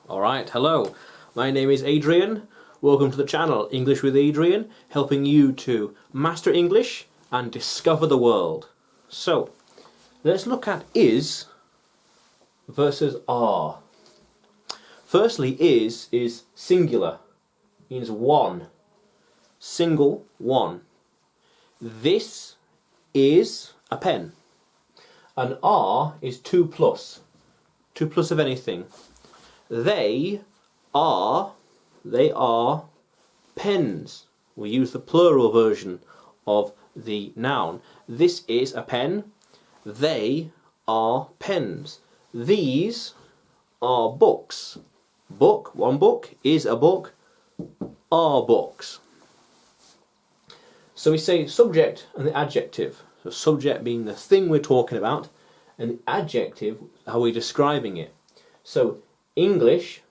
Alright, hello. My name is Adrian. Welcome to the channel English with Adrian, helping you to master English and discover the world. So, let's look at is versus are. Firstly, is singular, means one. Single, one. This is a pen. And are is 2 plus. 2 plus of anything. They are pens. We use the plural version of the noun. This is a pen. They are pens. These are books. Book, one book, is a book, are books. So we say subject and the adjective. So subject being the thing we're talking about, and the adjective, how we're describing it. So English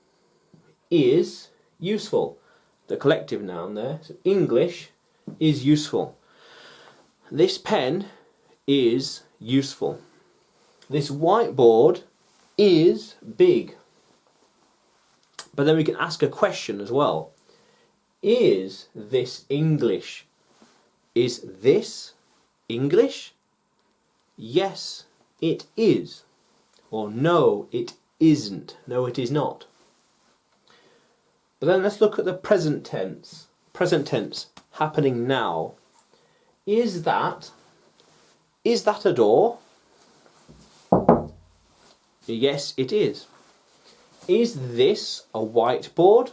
is useful. The collective noun there. So English is useful. This pen is useful. This whiteboard is big. But then we can ask a question as well. Is this English? Is this English? Yes, it is. Or no, it isn't. No, it is not. But then let's look at the present tense. Present tense, happening now. Is that a door? Yes, it is. Is this a whiteboard?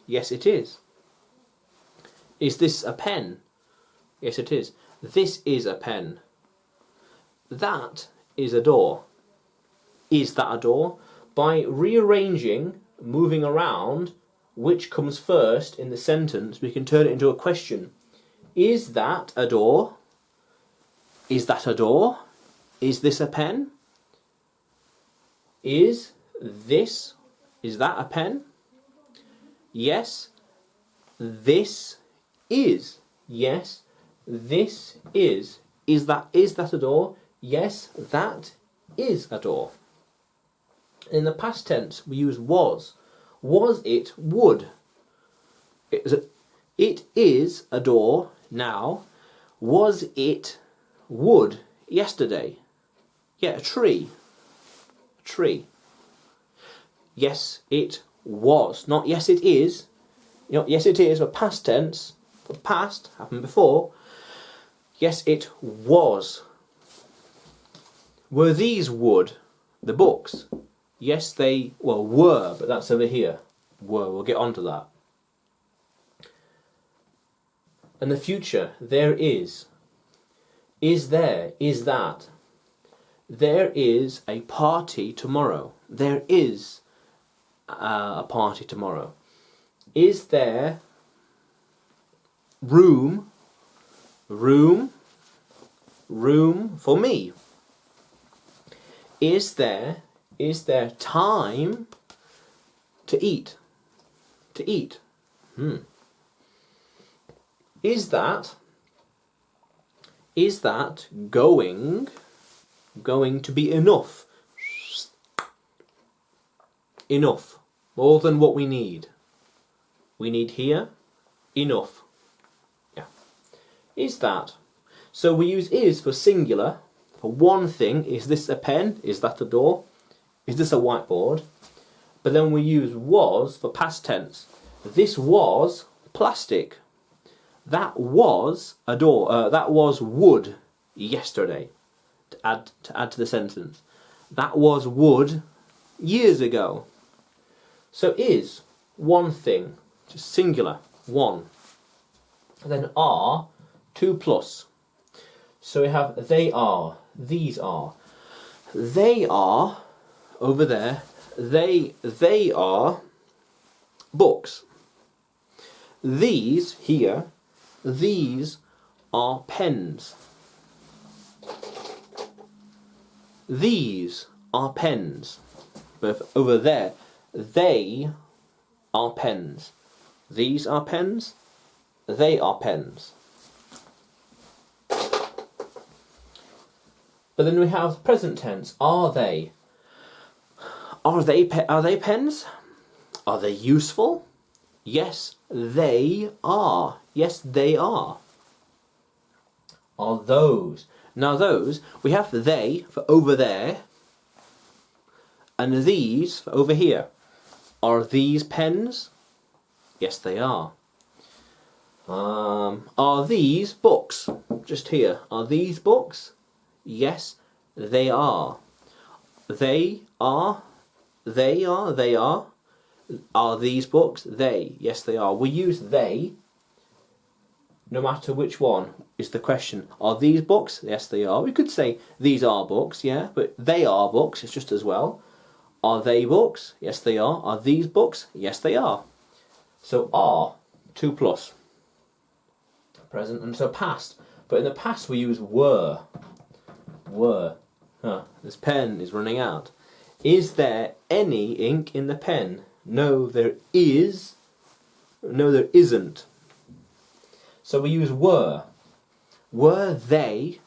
Yes, it is. Is this a pen? Yes, it is. This is a pen. That is a door. Is that a door? By rearranging, moving around, which comes first in the sentence, we can turn it into a question. Is that a door? Is that a door? Is this a pen? Is that a pen? Yes, this is. Yes, this is. Is that a door? Yes, that is a door. In the past tense, we use was. Was it would? It is a door now. Was it wood yesterday? Yeah, a tree. A tree. Yes, it was. Not yes, it is. You know, yes, it is for past tense. For past, happened before. Yes, it was. Were these wood? The books? Yes, they were, but that's over here. Were. We'll get onto that. And the future, there is. Is there? Is that? There is a party tomorrow. There is a party tomorrow. Is there room for me? Is there time to eat? To eat. Is that going to be enough? Enough. More than what we need. We need here enough. Yeah. Is that? So we use is for singular. For one thing, is this a pen? Is that a door? Is this a whiteboard? But then we use was for past tense. This was plastic. That was a door. That was wood yesterday. To add to the sentence. That was wood years ago. So is one thing, just singular, one. And then are 2 plus. So we have they are, these are. They are over there. They are books. These here, these are pens. These are pens. But over there, they are pens. These are pens. They are pens. But then we have present tense. Are they? Are they pens? Are they useful? Yes, they are. Yes, they are. Are those? Now those, we have they for over there, and these for over here. Are these pens? Yes, they are. Are these books? Just here. Are these books? Yes, they are. They are. They are. They are. Are these books? They. Yes, they are. We use they no matter which one is the question. Are these books? Yes, they are. We could say these are books, yeah, but they are books. It's just as well. Are they books? Yes, they are. Are these books? Yes, they are. So are, 2 plus. Present and so past. But in the past we use were. Were. This pen is running out. Is there any ink in the pen? No, there is. No, there isn't. So we use were. Were they,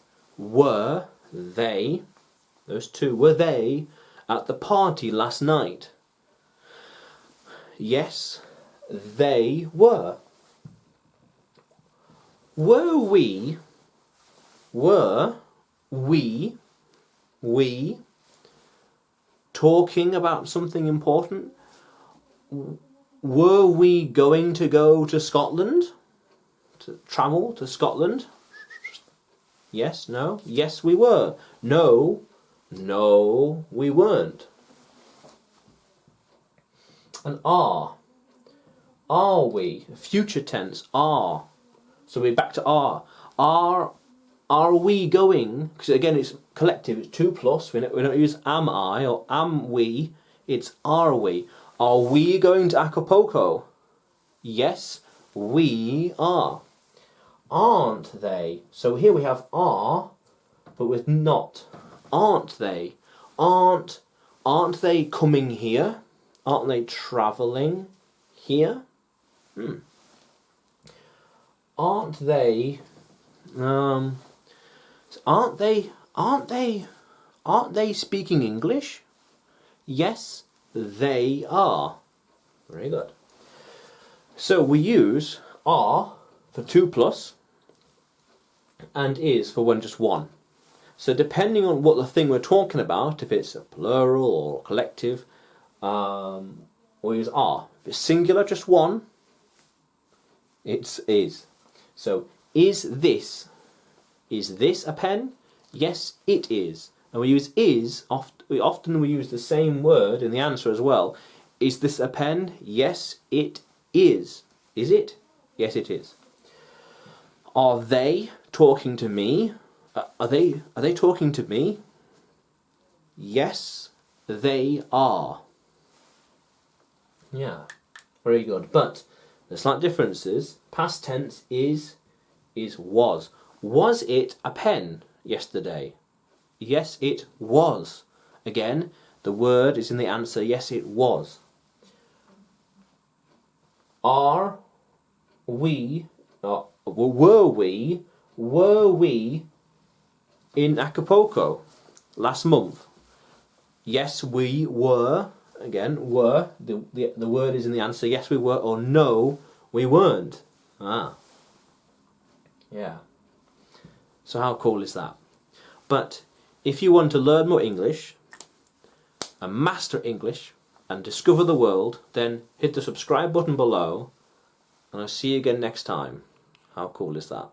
those two, were they at the party last night? Yes, they were. Were we talking about something important? Were we going to go to Scotland? To travel to Scotland? Yes, no? Yes, we were. No, we weren't. And are we? Future tense, are. So we're back to are. Are we going? Because again, it's collective. It's 2 plus. We don't use am I or am we. It's are we. Are we going to Acapulco? Yes, we are. Aren't they? So here we have are, but with not. Aren't they? Aren't they coming here? Aren't they travelling here? Aren't they? Aren't they speaking English? Yes, they are. Very good. So we use are for 2 plus and is for just one. So depending on what the thing we're talking about, if it's a plural or collective, we'll use are. If it's singular, just one, it's is. So is this a pen? Yes, it is. And we use is, often we use the same word in the answer as well. Is this a pen? Yes, it is. Is it? Yes, it is. Are they talking to me? Are they talking to me? Yes, they are. Yeah, very good. But the slight difference is past tense is was. Was it a pen yesterday? Yes, it was. Again, the word is in the answer. Yes, it was. Are we? Were we in Acapulco last month? Yes, we were. Again, were. The word is in the answer. Yes, we were. Or no, we weren't. Yeah. So how cool is that? But if you want to learn more English and master English and discover the world, then hit the subscribe button below and I'll see you again next time. How cool is that?